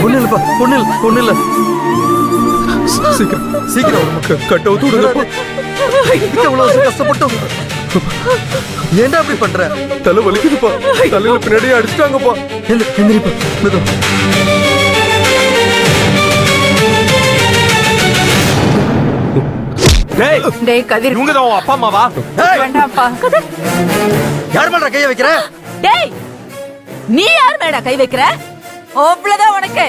ஒண்ணு இல்லப்பா, ஒண்ணு இல்ல. சீக்கிரம் நமக்கு கட் அவுட் விடுங்க. எவ்வளவு கஷ்டப்பட்டோம். ஏன்டா அப்படி பண்ற? தலை வலிக்குதுப்பா. தலையில பின்னாடியே அடிச்சிட்டாங்கப்பா. எந்திரிப்பா. டேய் கதிர், இவங்க தான் அப்பா அம்மாவா? வேண்டாம்ப்பா. கதிர், யார் மேல கைய வைக்கிற? டேய் நீ யார் மேல கை வைக்கிற? அவ்வளவுதான் உனக்கு.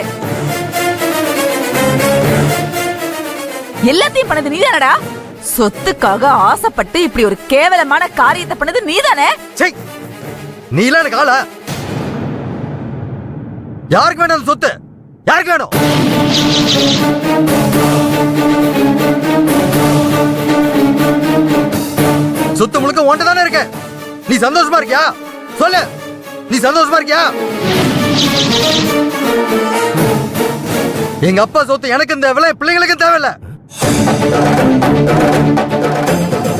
எல்லாத்தையும் பண்ணது நீதானடா. சொத்துக்காக ஆசைப்பட்டு இப்படி ஒரு கேவலமான காரியத்தை பண்ணது நீதானே. நீ இல்ல எனக்கு ஆளா? யாருக்கு வேணும் சொத்து? யாருக்கு வேணும்? சொத்து முழுக்க ஓண்ட தானே இருக்க. நீ சந்தோஷமா இருக்கியா? சொல்லு, நீ சந்தோஷமா இருக்கியா? எங்க அப்பா சொத்து எனக்கும் தேவையில்ல, பிள்ளைங்களுக்கும் தேவையில்ல.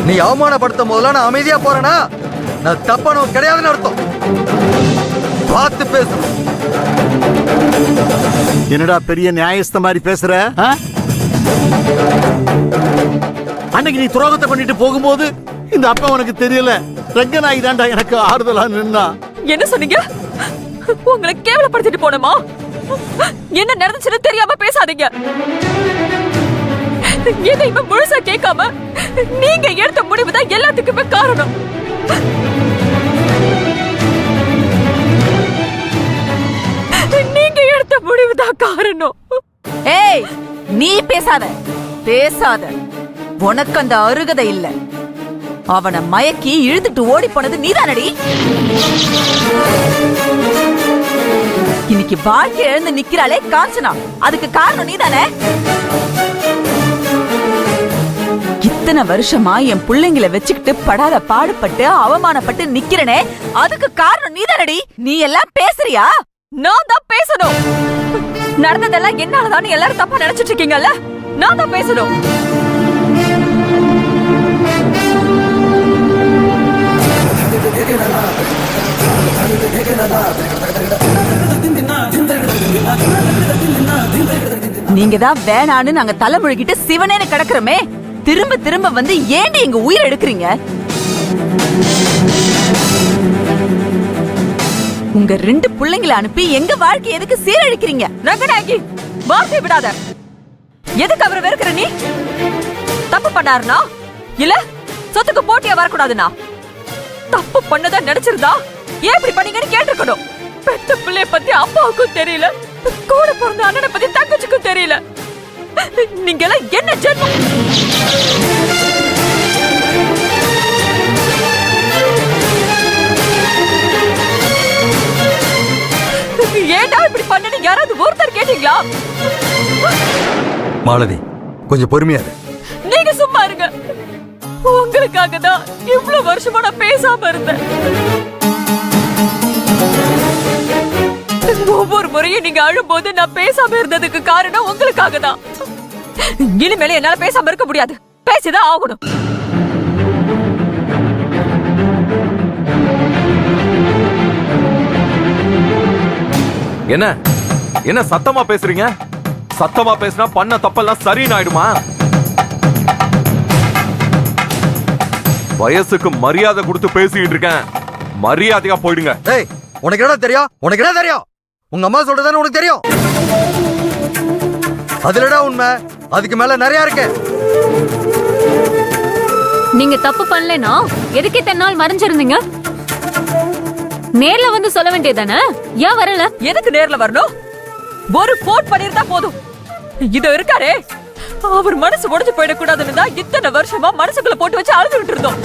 நீ அவமானப்படுத்தும் போதெல்லாம் நான் அமைதியா போறேனா, நான் தப்பானவன் கிடையாதுன்னு அர்த்தம். பார்த்து பேசு. என்னடா பெரிய நியாயஸ்த மாதிரி பேசுற? அன்னைக்கு நீ துரோகத்தை பண்ணிட்டு போகும்போது இந்த அப்பா உனக்கு தெரியல. ரங்கநாயகி தாண்டா எனக்கு ஆறுதலா நின்னா. என்ன சொன்னீங்க? உங்களை கேவலப்படுத்திட்டு போனமா? என்ன நடந்துச்சுன்னு தெரியாம பேசாதீங்க. எதையுமே முழுசா கேட்காம நீங்க எடுத்த முடிவு தான் எல்லாத்துக்குமே காரணம். நீங்க எடுத்த முடிவு தான் காரணம். ஏய், நீ பேசாத. உனக்கு அந்த அருகதை இல்ல. அவனை மயக்கி இழுத்துட்டு ஓடி போனது நீதானடி. இன்னைக்கு வாழ்க்கை எழுந்து நிக்கிறாளே காஞ்சனா, அதுக்கு காரணம் நீதானே. இத்தனை வருஷமா என் பிள்ளைங்களை வச்சுக்கிட்டு படாத பாடுபட்டு அவமானப்பட்டு நிக்கிறனே, அதுக்கு காரணம் நீதானடி. நீ எல்லாம் பேசுறியா? நான் தான் பேசணும். நடந்ததெல்லாம் என்னாலதான் எல்லாரும் தப்பா நினைச்சிட்டு இருக்கீங்கல்ல, நான் தான் பேசணும். நீங்க தான் வேணான்னு நாங்க தலைமுழுகிட்டு சிவனேன்னு கிடக்குறோமே, திரும்ப திரும்ப வந்து ஏண்டி எங்க உயிரை எடுக்கிறீங்க? உங்க 2 பிள்ளைங்களை அனுப்பி எங்க வாழ்க்கை எதுக்கு சீரழிக்கிறீங்க? ரங்கநாயகி, வார்த்தை விடாத. எதுக்கு அவரை வெறுக்கிற நீ? தப்பு பண்ணாருனா இல்ல சொத்துக்கு போட்டியா வரக்கூடாதுன்னா? தப்பு பண்ணதா நினைச்சிருந்தா ஏன் இப்படி பண்ணீங்கன்னு கேட்டிருக்கணும். பெத்த பிள்ளைய பத்தி அப்பாவுக்கும் தெரியல, கூட பிறந்த அண்ணனை பத்தி தங்கச்சிக்கும் தெரியல. நீங்க எல்லாம் என்ன ஜென்மம்? ஏண்டா இப்படி பண்ணனு யாராவது ஒருத்தர் கேட்டீங்களா? மாலதி, கொஞ்சம் பொறுமையா இரு. நீங்க சும்மா இருங்க. உங்களுக்காக தான் இவ்வளவு வருஷமா நான் பேசாம இருந்தேன். ஒவ்வொரு முறையும் நீங்க அழும்போது நான் பேசாம இருந்ததுக்கு காரணம் உங்களுக்காக தான். இனிமேல என்னால பேசாம இருக்க முடியாது, பேசிதான் ஆகணும். என்ன என்ன சத்தமா பேசுறீங்க? சத்தமா பேசினா பண்ண தப்பெல்லாம் சரின்னு ஆயிடுமா? வயசுக்கு மரியாதை கொடுத்து பேசிட்டு இருக்கேன், மரியாதையா போயிடுங்க. ஏய், உனக்கு என்ன தெரியும்? உனக்கு என்ன தெரியும்? உங்க அம்மா சொல்றதானே உனக்கு தெரியும். அதுலடா உண்மை, அதுக்கு மேல நிறைய இருக்கு. நீங்க தப்பு பண்ணலனா எதுக்கு இத்தனை நாள் மறைஞ்சிருந்தீங்க? நேர்ல வந்து சொல்ல வேண்டியதானே, ஏன் வரல? எதுக்கு நேர்ல வரணும்? ஒரு போட் பண்ணிருந்தா போதும். இது இருக்காரே, அவர் மனசு உடைஞ்சு போயிடக்கூடாதுன்னு தான் இத்தனை வருஷமா மனசுக்குள்ள போட்டு வச்சு அழுதுகிட்டு இருந்தோம்.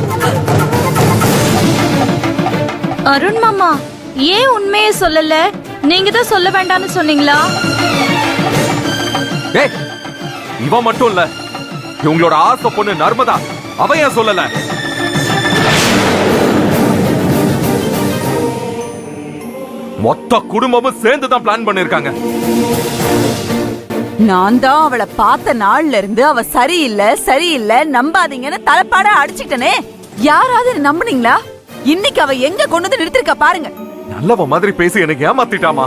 அருண் மாமா, ஏன் உண்மையை சொல்லல? நீங்க தான் சொல்ல வேண்டாம்னு சொன்னீங்களா? ஏய், இவ மட்டும் இல்ல, இவங்களோட ஆசை பொண்ணு நர்மதா, அவ ஏன் சொல்லல? மொத்த குடும்பமும் சேர்ந்துதான் பிளான் பண்ணிருக்காங்க. நான் தான் அவளை பார்த்த நாள்ல இருந்து அவ சரியில்லை நம்பாதீங்கன்னு தலைப்பாட அடிச்சுட்டனே. யாராவது நம்புனீங்களா? இன்னைக்கு அவ எங்க கொண்டு வந்து நிறுத்திருக்கா பாருங்க. நல்லவ மாதிரி பேசி எனக்கு ஏமாத்திட்டாமா.